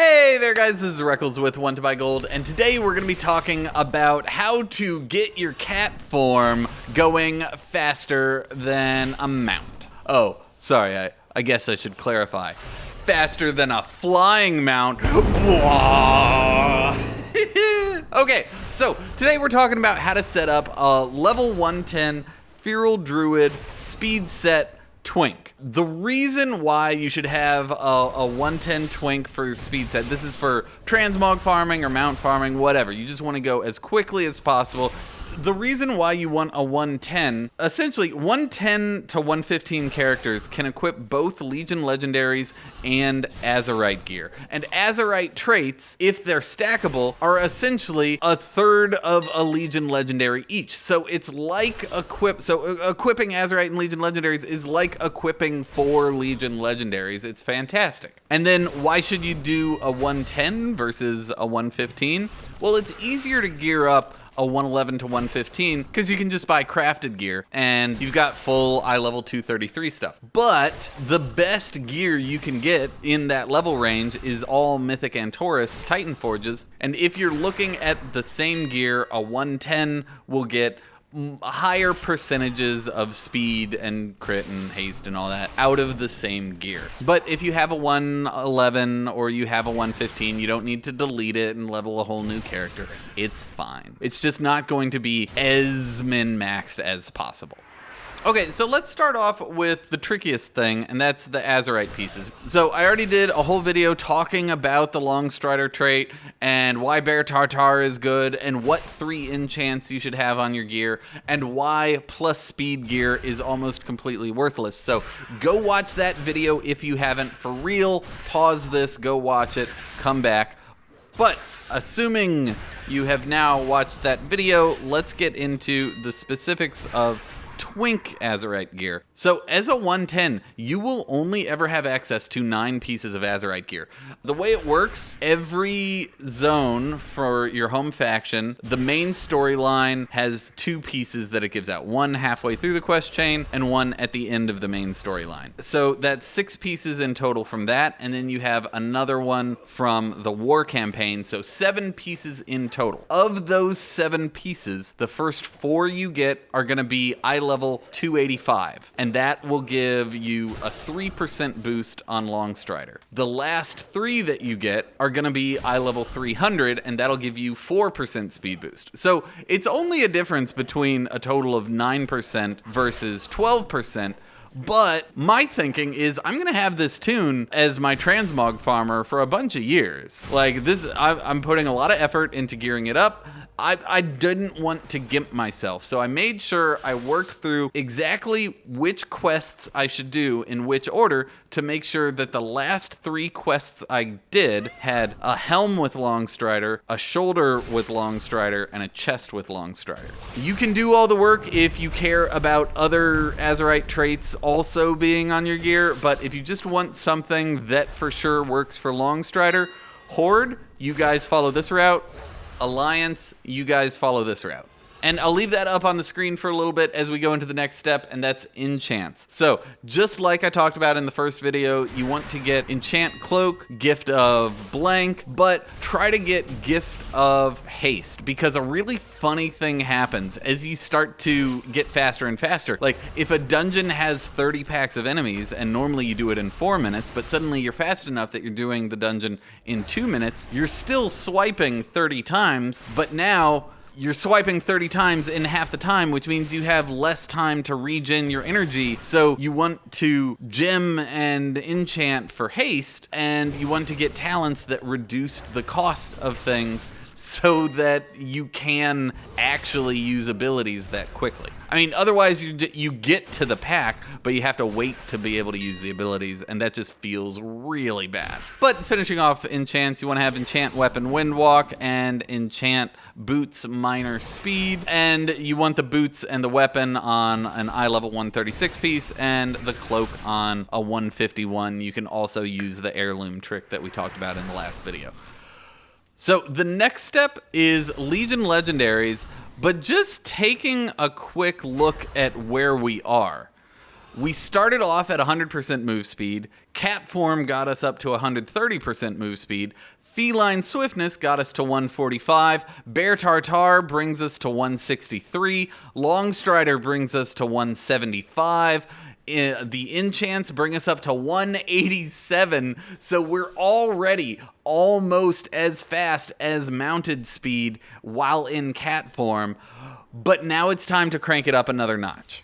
Hey there guys, this is Reckles with WTBGold, and today we're going to be talking about how to get your cat form going faster than a mount. Oh, sorry, I guess I should clarify. Faster than a flying mount. Okay, so today we're talking about how to set up a level 110 Feral Druid speed set twink. The reason why you should have a 110 twink for speed set, this is for transmog farming or mount farming, whatever. You just want to go as quickly as possible. The reason why you want a 110, essentially 110 to 115 characters can equip both Legion Legendaries and Azerite gear. And Azerite traits, if they're stackable, are essentially a third of a Legion Legendary each. So it's like equipping Azerite and Legion Legendaries is like equipping 4 Legion Legendaries. It's fantastic. And then why should you do a 110 versus a 115? Well, it's easier to gear up a 111 to 115 because you can just buy crafted gear and you've got full eye level 233 stuff. But the best gear you can get in that level range is all Mythic and Taurus Titan Forges, and if you're looking at the same gear, a 110 will get higher percentages of speed and crit and haste and all that out of the same gear. But if you have a 111 or you have a 115, you don't need to delete it and level a whole new character. It's fine. It's just not going to be as min-maxed as possible. Okay, so let's start off with the trickiest thing, and that's the Azerite pieces. So I already did a whole video talking about the Longstrider trait and why Bear Tartar is good and what 3 enchants you should have on your gear and why plus speed gear is almost completely worthless. So go watch that video if you haven't. For real, pause this, go watch it, come back. But assuming you have now watched that video, let's get into the specifics of twink Azerite gear. So as a 110, you will only ever have access to 9 pieces of Azerite gear. The way it works, every zone for your home faction, the main storyline has 2 pieces that it gives out. One halfway through the quest chain and one at the end of the main storyline. So that's 6 pieces in total from that, and then you have another one from the war campaign, so 7 pieces in total. Of those 7 pieces, the first 4 you get are going to be eye level 285, and that will give you a 3% boost on Longstrider. The last 3 that you get are going to be eye level 300, and that'll give you 4% speed boost. So it's only a difference between a total of 9% versus 12%. But my thinking is I'm going to have this toon as my transmog farmer for a bunch of years. Like this, I'm putting a lot of effort into gearing it up. I didn't want to gimp myself, so I made sure I worked through exactly which quests I should do in which order to make sure that the last 3 quests I did had a helm with Longstrider, a shoulder with Longstrider, and a chest with Longstrider. You can do all the work if you care about other Azerite traits also being on your gear, but if you just want something that for sure works for Longstrider, Horde, you guys follow this route. Alliance, you guys follow this route. And I'll leave that up on the screen for a little bit as we go into the next step, and that's enchants. So just like I talked about in the first video, you want to get enchant cloak, gift of blank, but try to get gift of haste, because a really funny thing happens as you start to get faster and faster. Like if a dungeon has 30 packs of enemies, and normally you do it in 4 minutes, but suddenly you're fast enough that you're doing the dungeon in 2 minutes, you're still swiping 30 times, but now you're swiping 30 times in half the time, which means you have less time to regen your energy. So you want to gem and enchant for haste, and you want to get talents that reduce the cost of things so that you can actually use abilities that quickly. I mean, otherwise you get to the pack, but you have to wait to be able to use the abilities, and that just feels really bad. But finishing off enchants, you want to have Enchant Weapon Windwalk and Enchant Boots Minor Speed, and you want the boots and the weapon on an eye level 136 piece and the cloak on a 151. You can also use the heirloom trick that we talked about in the last video. So the next step is Legion Legendaries, but just taking a quick look at where we are. We started off at 100% move speed, cat form got us up to 130% move speed, feline swiftness got us to 145, bear tartar brings us to 163, long strider brings us to 175, the enchants bring us up to 187, so we're already almost as fast as mounted speed while in cat form, but now it's time to crank it up another notch.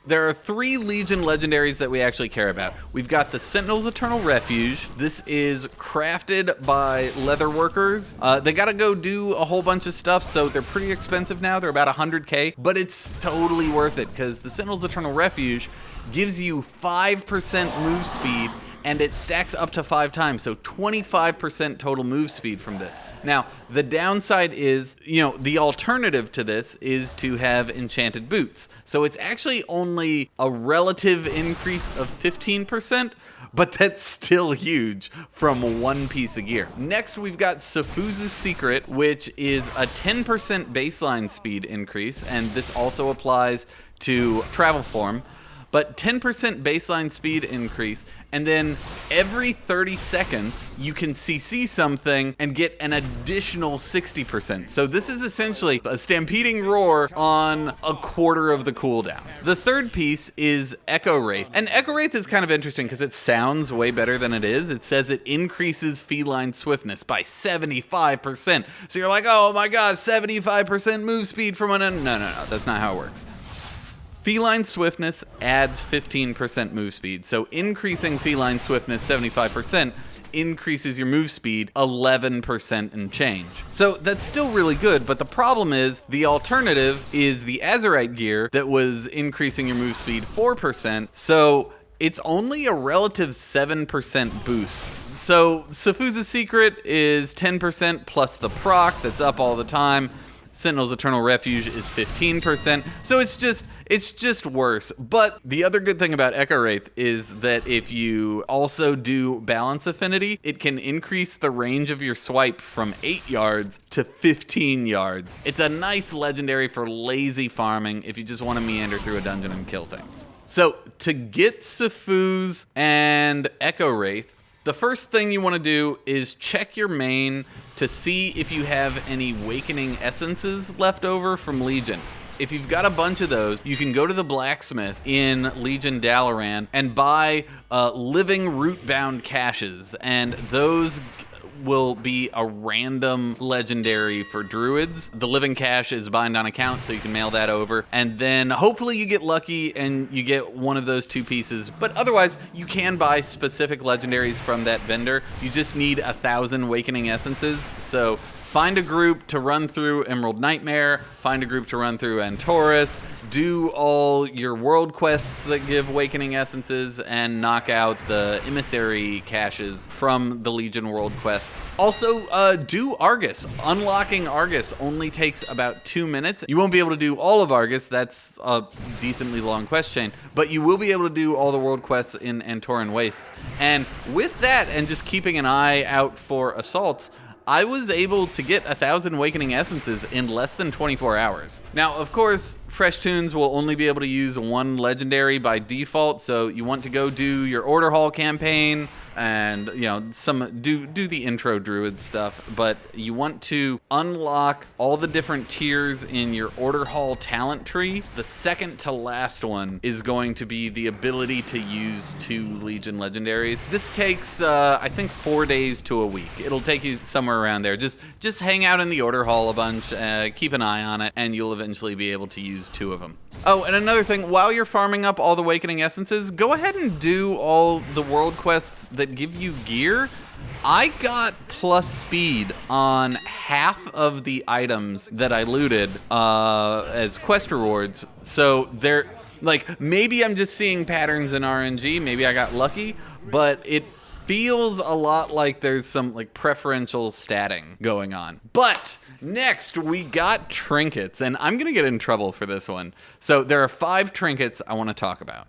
There are 3 Legion legendaries that we actually care about. We've got the Sentinel's Eternal Refuge. This is crafted by leather workers. They gotta go do a whole bunch of stuff, so they're pretty expensive now. They're about 100k, but it's totally worth it because the Sentinel's Eternal Refuge gives you 5% move speed, and it stacks up to 5 times, so 25% total move speed from this. Now, the downside is, the alternative to this is to have enchanted boots. So it's actually only a relative increase of 15%, but that's still huge from one piece of gear. Next, we've got Sephuz's Secret, which is a 10% baseline speed increase, and this also applies to travel form. But 10% baseline speed increase, and then every 30 seconds, you can CC something and get an additional 60%. So this is essentially a stampeding roar on a quarter of the cooldown. The third piece is Ekowraith. And Ekowraith is kind of interesting because it sounds way better than it is. It says it increases feline swiftness by 75%. So you're like, oh my gosh, 75% move speed from an... No, that's not how it works. Feline swiftness adds 15% move speed, so increasing feline swiftness 75% increases your move speed 11% and change. So that's still really good, but the problem is the alternative is the Azerite gear that was increasing your move speed 4%, so it's only a relative 7% boost. So Sephuz's Secret is 10% plus the proc that's up all the time. Sentinel's Eternal Refuge is 15%, so it's just worse. But the other good thing about Ekowraith is that if you also do balance affinity, it can increase the range of your swipe from 8 yards to 15 yards. It's a nice legendary for lazy farming if you just want to meander through a dungeon and kill things. So to get Sephuz and Ekowraith, the first thing you want to do is check your main to see if you have any Awakening Essences left over from Legion. If you've got a bunch of those, you can go to the blacksmith in Legion Dalaran and buy living root-bound caches, and those will be a random legendary for druids. The living cache is bind on account, so you can mail that over, and then hopefully you get lucky and you get one of those 2 pieces, but otherwise you can buy specific legendaries from that vendor. You just need 1,000 Awakening Essences, so find a group to run through Emerald Nightmare, find a group to run through Antorus, do all your world quests that give Awakening Essences, and knock out the emissary caches from the Legion world quests. Also, do Argus. Unlocking Argus only takes about 2 minutes. You won't be able to do all of Argus, that's a decently long quest chain, but you will be able to do all the world quests in Antoran Wastes. And with that, and just keeping an eye out for assaults, I was able to get 1,000 Awakening Essences in less than 24 hours. Now, of course, Fresh Toons will only be able to use 1 legendary by default, so you want to go do your Order Hall campaign and, do the intro Druid stuff, but you want to unlock all the different tiers in your Order Hall talent tree. The second to last one is going to be the ability to use 2 Legion legendaries. This takes, I think, 4 days to a week. It'll take you somewhere around there. Just hang out in the Order Hall a bunch, keep an eye on it, and you'll eventually be able to use 2 of them. Oh, and another thing, while you're farming up all the Awakening Essences, go ahead and do all the world quests that give you gear. I got plus speed on half of the items that I looted as quest rewards. So they're like, maybe I'm just seeing patterns in RNG, maybe I got lucky, but it feels a lot like there's some like preferential statting going on. But next we got Trinkets, and I'm gonna get in trouble for this one. So there are 5 Trinkets I want to talk about.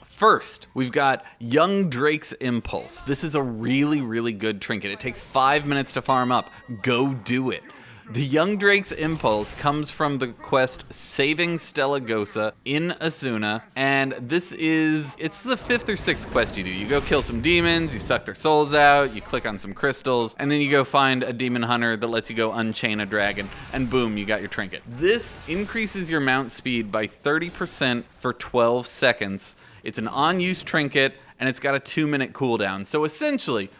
First, we've got Young Drake's Impulse. This is a really, really good trinket. It takes 5 minutes to farm up. Go do it. The Young Drake's Impulse comes from the quest Saving Stellagosa in Asuna, and it's the 5th or 6th quest you do. You go kill some demons, you suck their souls out, you click on some crystals, and then you go find a demon hunter that lets you go unchain a dragon, and boom, you got your trinket. This increases your mount speed by 30% for 12 seconds. It's an on-use trinket, and it's got a 2-minute cooldown. So essentially,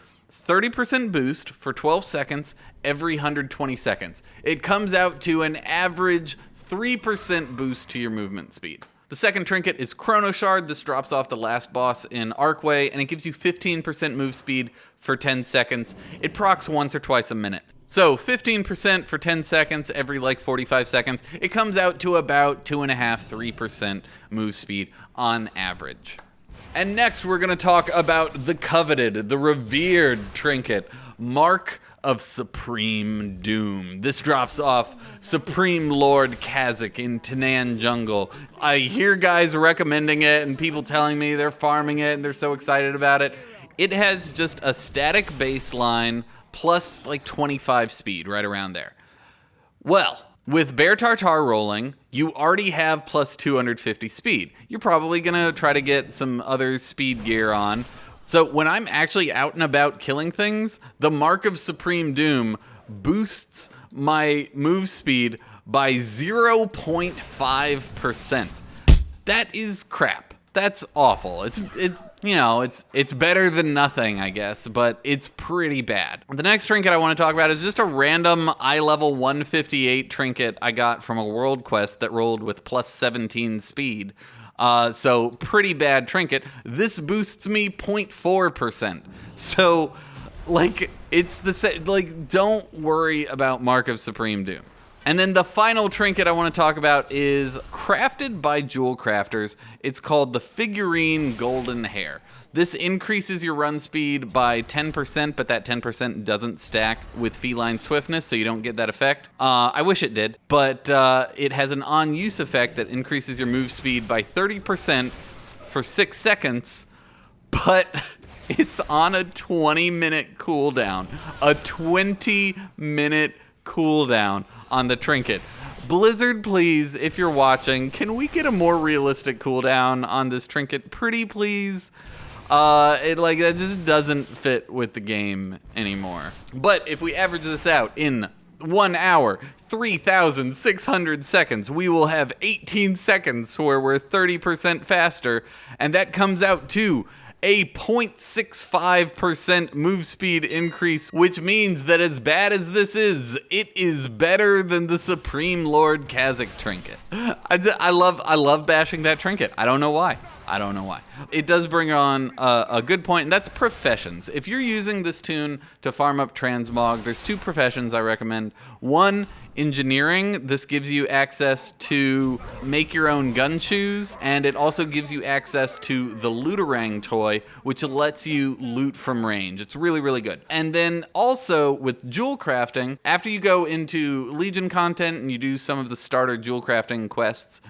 30% boost for 12 seconds every 120 seconds. It comes out to an average 3% boost to your movement speed. The second trinket is Chrono Shard. This drops off the last boss in Archway, and it gives you 15% move speed for 10 seconds. It procs once or twice a minute. So 15% for 10 seconds every 45 seconds. It comes out to about 2.5–3% move speed on average. And next we're going to talk about the coveted, the revered trinket, Mark of Supreme Doom. This drops off Supreme Lord Kha'Zix in Tanan Jungle. I hear guys recommending it and people telling me they're farming it and they're so excited about it. It has just a static baseline plus 25 speed, right around there. Well, with Bear Tartar rolling, you already have plus 250 speed. You're probably going to try to get some other speed gear on. So when I'm actually out and about killing things, the Mark of Supreme Doom boosts my move speed by 0.5%. That is crap. That's awful. It's better than nothing, I guess, but it's pretty bad. The next trinket I want to talk about is just a random eye level 158 trinket I got from a world quest that rolled with plus 17 speed. So pretty bad trinket. This boosts me 0.4%. So it's the same. Don't worry about Mark of Supreme Doom. And then the final trinket I want to talk about is crafted by jewel crafters. It's called the Figurine Golden Hair. This increases your run speed by 10%, but that 10% doesn't stack with feline swiftness, so you don't get that effect. I wish it did, but it has an on-use effect that increases your move speed by 30% for 6 seconds, but it's on a 20-minute cooldown. A 20-minute cooldown on the trinket. Blizzard, please, if you're watching, can we get a more realistic cooldown on this trinket? Pretty please. That just doesn't fit with the game anymore. But if we average this out in 1 hour, 3,600 seconds, we will have 18 seconds where we're 30% faster, and that comes out to a 0.65% move speed increase, which means that as bad as this is, it is better than the Supreme Lord Kha'Zix trinket. I love bashing that trinket. I don't know why. It does bring on a good point, and that's professions. If you're using this tune to farm up transmog, there's 2 professions I recommend. One, engineering. This gives you access to make your own gun shoes, and it also gives you access to the Looterang toy, which lets you loot from range. It's really, really good. And then also with jewel crafting, after you go into Legion content and you do some of the starter jewel crafting quests,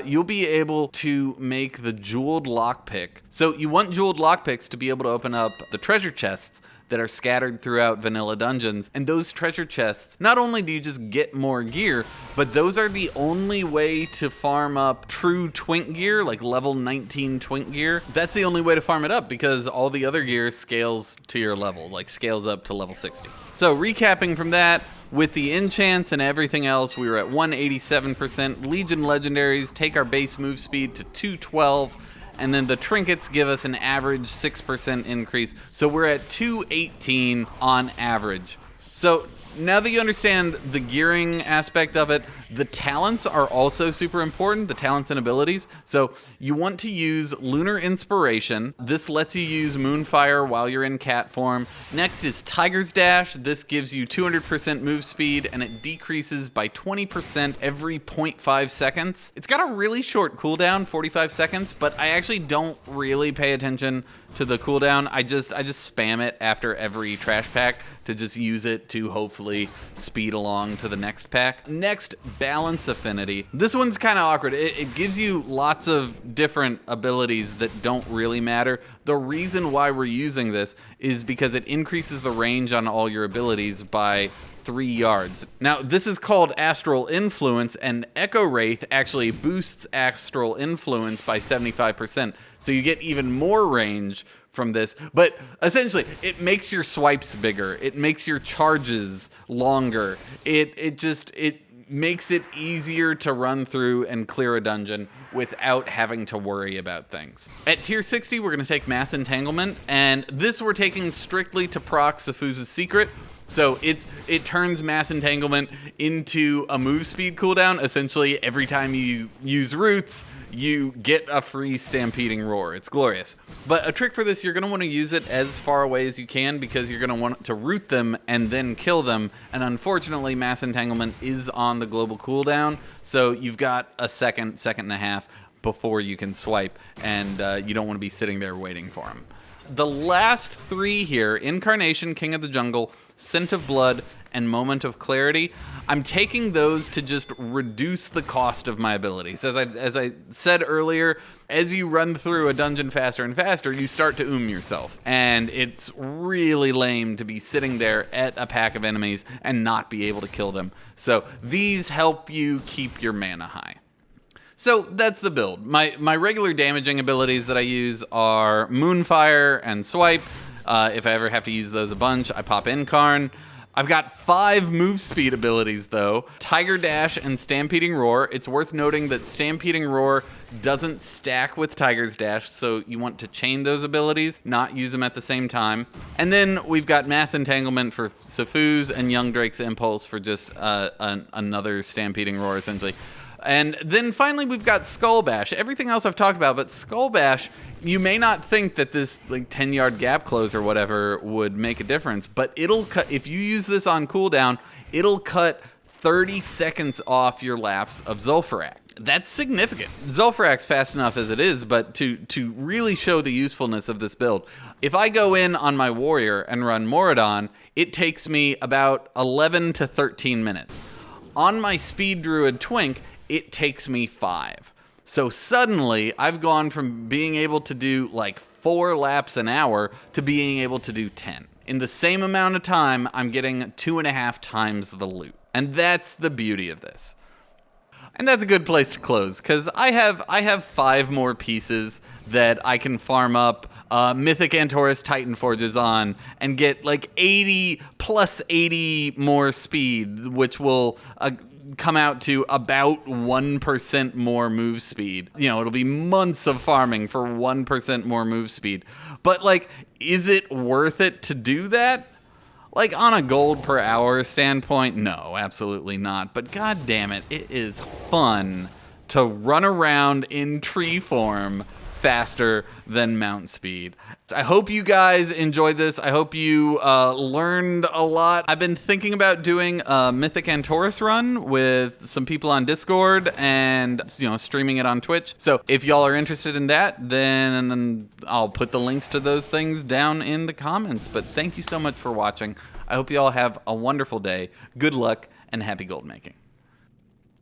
you'll be able to make the jeweled lockpick. So you want jeweled lockpicks to be able to open up the treasure chests that are scattered throughout vanilla dungeons. And those treasure chests, not only do you just get more gear, but those are the only way to farm up true twink gear, like level 19 twink gear. That's the only way to farm it up because all the other gear scales to your level, scales up to level 60. So recapping from that, with the enchants and everything else, we were at 187%. Legion Legendaries take our base move speed to 212. And then the trinkets give us an average 6% increase. So we're at 218 on average. So now that you understand the gearing aspect of it, the talents are also super important, the talents and abilities. So you want to use Lunar Inspiration. This lets you use Moonfire while you're in cat form. Next is Tiger's Dash. This gives you 200% move speed, and it decreases by 20% every 0.5 seconds. It's got a really short cooldown, 45 seconds, but I actually don't really pay attention to the cooldown. I just spam it after every trash pack to just use it to hopefully nicely speed along to the next pack. Next, balance affinity. This one's kind of awkward. It gives you lots of different abilities that don't really matter. The reason why we're using this is because it increases the range on all your abilities by 3 yards. Now, this is called Astral Influence, and Ekowraith actually boosts Astral Influence by 75%, so you get even more range from this. But essentially, it makes your swipes bigger. It makes your charges longer. It makes it easier to run through and clear a dungeon without having to worry about things. At tier 60, we're going to take Mass Entanglement, and this we're taking strictly to proc Sephuz's Secret. So it turns Mass Entanglement into a move speed cooldown. Essentially, every time you use roots, you get a free Stampeding Roar. It's glorious. But a trick for this, you're going to want to use it as far away as you can because you're going to want to root them and then kill them. And unfortunately, Mass Entanglement is on the global cooldown, so you've got a second and a half before you can swipe, and you don't want to be sitting there waiting for them. The last three here, Incarnation, King of the Jungle, Scent of Blood, and Moment of Clarity, I'm taking those to just reduce the cost of my abilities. As I said earlier, as you run through a dungeon faster and faster, you start to yourself. And it's really lame to be sitting there at a pack of enemies and not be able to kill them. So these help you keep your mana high. So that's the build. My regular damaging abilities that I use are Moonfire and Swipe. If I ever have to use those a bunch, I pop Incarn. I've got 5 move speed abilities though. Tiger Dash and Stampeding Roar. It's worth noting that Stampeding Roar doesn't stack with Tiger's Dash, so you want to chain those abilities, not use them at the same time. And then we've got Mass Entanglement for Sephuz and Young Drake's Impulse for just another Stampeding Roar essentially. And then finally we've got Skull Bash. Everything else I've talked about, but Skull Bash, you may not think that this like 10-yard gap close or whatever would make a difference, but it'll cut, if you use this on cooldown, it'll cut 30 seconds off your lapse of Zul'Farrak. That's significant. Zul'Farrak's fast enough as it is, but to really show the usefulness of this build, if I go in on my warrior and run Moradon, it takes me about 11 to 13 minutes. On my Speed Druid Twink, it takes me 5. So suddenly, I've gone from being able to do like 4 laps an hour to being able to do 10. In the same amount of time, I'm getting 2.5 times the loot. And that's the beauty of this. And that's a good place to close, because I have 5 more pieces that I can farm up Mythic Antorus Titan Forges on and get like 80 plus 80 more speed, which will come out to about 1% more move speed. You know, it'll be months of farming for 1% more move speed. But like, is it worth it to do that? Like, on a gold per hour standpoint, no, absolutely not. But god damn it, it is fun to run around in tree form faster than mount speed. I hope you guys enjoyed this. I hope you learned a lot. I've been thinking about doing a Mythic Antorus run with some people on Discord and, you know, streaming it on Twitch. So if y'all are interested in that, then I'll put the links to those things down in the comments. But thank you so much for watching. I hope you all have a wonderful day. Good luck and happy gold making.